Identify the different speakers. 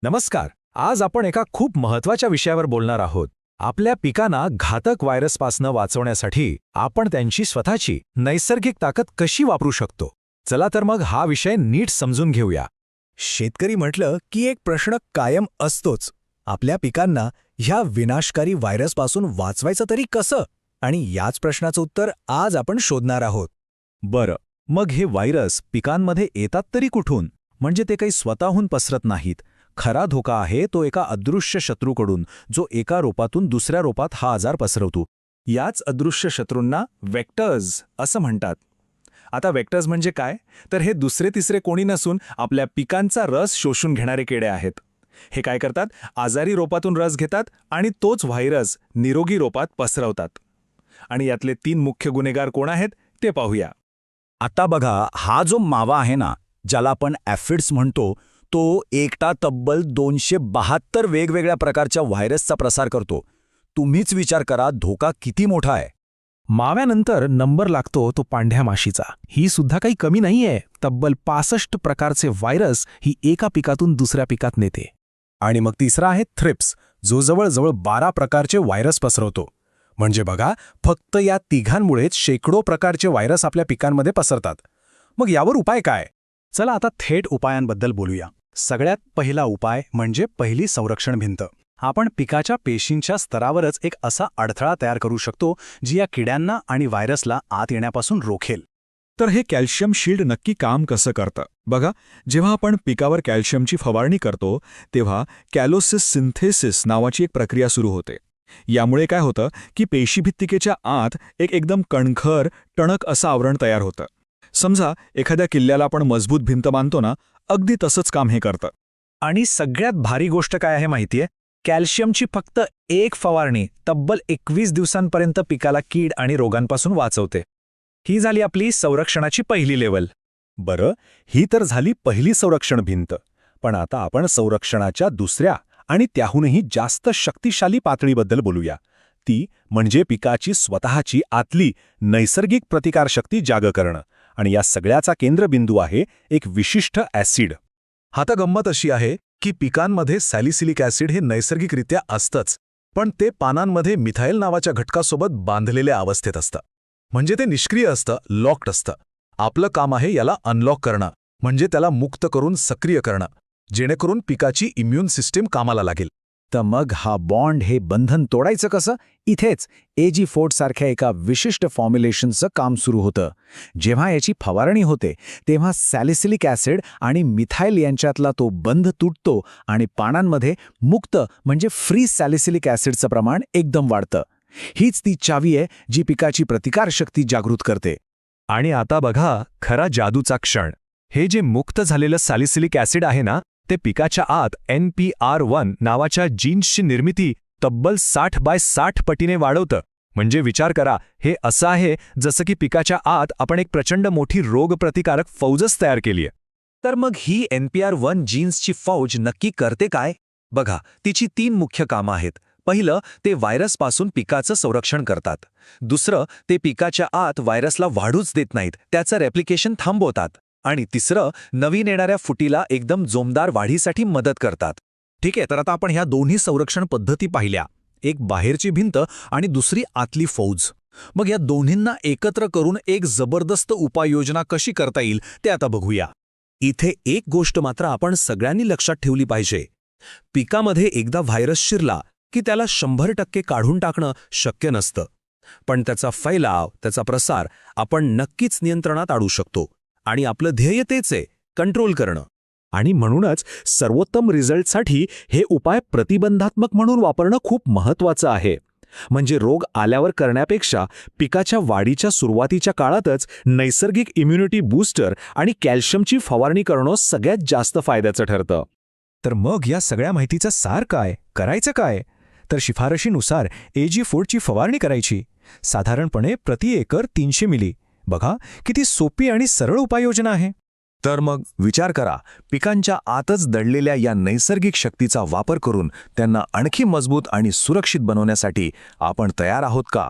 Speaker 1: नमस्कार. आज आपण एका खूप महत्त्वाच्या विषयावर बोलणार आहोत. आपल्या पिकांना घातक व्हायरसपासून वाचवण्यासाठी आपण त्यांची स्वतःची नैसर्गिक ताकद कशी वापरू शकतो. चला तर मग हा विषय नीट समजून घेऊया.
Speaker 2: शेतकरी म्हटलं की एक प्रश्न कायम असतोच. आपल्या पिकांना ह्या विनाशकारी व्हायरसपासून वाचवायचं तरी कसं? आणि याच प्रश्नाचं उत्तर आज आपण शोधणार आहोत.
Speaker 1: बरं, मग हे व्हायरस पिकांमध्ये येतात तरी कुठून? म्हणजे ते काही स्वतःहून पसरत नाहीत. खरा धोका आहे तो एका अदृश्य शत्रूकडून, जो एका रोपातून दुसऱ्या रोपात हा आजार पसरवतो. याच अदृश्य शत्रूंना वेक्टर्स असं म्हणतात. आता वेक्टर्स म्हणजे काय? तर हे दुसरे तिसरे कोणी नसून आपल्या पिकांचा रस शोषून घेणारे किडे आहेत. हे काय करतात? आजारी रोपातून रस घेतात आणि तोच व्हायरस निरोगी रोपात पसरवतात. आणि यातले 3 मुख्य गुन्हेगार कोण आहेत ते पाहूया.
Speaker 2: आता बघा, हा जो मावा आहे ना, ज्याला आपण ॲफिड्स म्हणतो, तो एकटा तब्बल 272 वेगवेगळ्या प्रकारच्या व्हायरसचा प्रसार करतो. तुम्हीच विचार करा, धोका किती मोठा आहे.
Speaker 3: माव्यानंतर नंबर लागतो तो पांढऱ्या माशीचा. ही सुद्धा काही कमी नाहीये. तब्बल 65 प्रकारचे व्हायरस ही एका पिकातून दुसऱ्या पिकात नेते.
Speaker 4: आणि मग तिसरा आहे थ्रिप्स, जो जवळजवळ 12 प्रकारचे व्हायरस पसरवतो. म्हणजे बघा, फक्त या तिघांमुळेच शेकडो प्रकारचे व्हायरस आपल्या पिकांमध्ये पसरतात. मग यावर उपाय काय? चला आता थेट उपायांबद्दल बोलूया. सगळ्यात पहिला उपाय म्हणजे पहिली संरक्षण भिंत. आपण पिकाच्या पेशींच्या स्तरावरच एक असा अडथळा तयार करू शकतो, जी या किड्यांना आणि व्हायरसला आत येण्यापासून रोखेल.
Speaker 5: तर हे कॅल्शियम शील्ड नक्की काम कसं करतं? बघा, जेव्हा आपण पिकावर कॅल्शियमची फवारणी करतो तेव्हा कॅलोसिस सिंथेसिस नावाची एक प्रक्रिया सुरू होते. यामुळे काय होतं की पेशीभित्तिकेच्या आत एक एकदम कणखर, टणक असं आवरण तयार होतं. समजा एखाद्या किल्ल्याला आपण मजबूत भिंत बांधतो ना, अगदी तसंच काम हे करतं.
Speaker 1: आणि सगळ्यात भारी गोष्ट काय आहे माहितीये? कॅल्शियमची फक्त एक फवारणी तब्बल 21 दिवसांपर्यंत पिकाला कीड आणि रोगांपासून वाचवते. ही झाली आपली संरक्षणाची पहिली लेवल.
Speaker 4: बरं, ही तर झाली पहिली संरक्षण भिंत. पण आता आपण संरक्षणाच्या दुसऱ्या आणि त्याहूनही जास्त शक्तिशाली पातळीबद्दल बोलूया. ती म्हणजे पिकाची स्वतःची आतली नैसर्गिक प्रतिकारशक्ती जाग करणं. आणि या सगळ्याचा केंद्रबिंदू आहे एक विशिष्ट ॲसिड.
Speaker 2: आता गंमत अशी आहे की पिकांमध्ये सॅलिसिलिक ॲसिड हे नैसर्गिकरित्या असतंच, पण ते पानांमध्ये मिथाईल नावाच्या घटकासोबत बांधलेल्या अवस्थेत असतं. म्हणजे ते निष्क्रिय असतं, लॉक्ड असतं. आपलं काम आहे याला अनलॉक करणं, म्हणजे त्याला मुक्त करून सक्रिय करणं, जेणेकरून पिकाची इम्युन सिस्टीम कामाला लागेल.
Speaker 4: तर मग हा बॉन्ड, हे बंधन तोडायचं कसं? इथेच एजी फोर्ट सारख्या एका विशिष्ट फॉर्म्युलेशनचं काम सुरू होतं. जेव्हा याची फवारणी होते तेव्हा सॅलिसिलिक ॲसिड आणि मिथाईल यांच्यातला तो बंध तुटतो आणि पानांमध्ये मुक्त म्हणजे फ्री सॅलिसिलिक ॲसिडचं प्रमाण एकदम वाढतं. हीच ती चावी आहे जी पिकाची प्रतिकारशक्ती जागृत करते.
Speaker 1: आणि आता बघा खरा जादूचा क्षण. हे जे मुक्त झालेलं सॅलिसिलिक ॲसिड आहे ना, ते पिकाच्या आत NPR1 नावाच्या जीन्सची निर्मिती तब्बल 60x60 पटीने वाढवतं. म्हणजे विचार करा, हे असं आहे जसं की पिकाच्या आत आपण एक प्रचंड मोठी रोगप्रतिकारक फौजच तयार केली आहे.
Speaker 2: तर मग ही NPR1 जीन्सची फौज नक्की करते काय? बघा, तिची 3 मुख्य कामं आहेत. पहिलं, ते व्हायरसपासून पिकाचं संरक्षण करतात. दुसरं, ते पिकाच्या आत व्हायरसला वाढूच देत नाहीत, त्याचं रेप्लिकेशन थांबवतात. आणि तिसरं, नवीन येणाऱ्या फुटीला एकदम जोमदार वाढीसाठी मदत करतात.
Speaker 1: ठीक आहे, तर आता आपण ह्या दोन्ही संरक्षण पद्धती पाहिल्या. एक बाहेरची भिंत आणि दुसरी आतली फौज. मग या दोन्हींना एकत्र करून एक जबरदस्त उपाययोजना कशी करता येईल ते आता बघूया. इथे एक गोष्ट मात्र आपण सगळ्यांनी लक्षात ठेवली पाहिजे. पिकामध्ये एकदा व्हायरस शिरला की त्याला 100% काढून टाकणं शक्य नसतं. पण त्याचा फैलाव, त्याचा प्रसार आपण नक्कीच नियंत्रणात आणू शकतो. आणि आपलं ध्येय तेच आहे, कंट्रोल करणं.
Speaker 4: आणि म्हणूनच सर्वोत्तम रिझल्टसाठी हे उपाय प्रतिबंधात्मक म्हणून वापरणं खूप महत्त्वाचं आहे. म्हणजे रोग आल्यावर करण्यापेक्षा पिकाच्या वाढीच्या सुरुवातीच्या काळातच नैसर्गिक इम्युनिटी बूस्टर आणि कॅल्शियमची फवारणी करणं सगळ्यात जास्त फायद्याचं ठरतं.
Speaker 1: तर मग या सगळ्या माहितीचं सार काय? करायचं काय? तर शिफारशीनुसार एजी फोर्टची फवारणी करायची. साधारणपणे प्रति एकर 300 मिली. बघा किती सोपी आणि सरळ उपाययोजना आहे.
Speaker 2: तर मग विचार करा, पिकांच्या आतच दडलेल्या या नैसर्गिक शक्तीचा वापर करून त्यांना आणखी मजबूत आणि सुरक्षित बनवण्यासाठी आपण तयार आहोत का?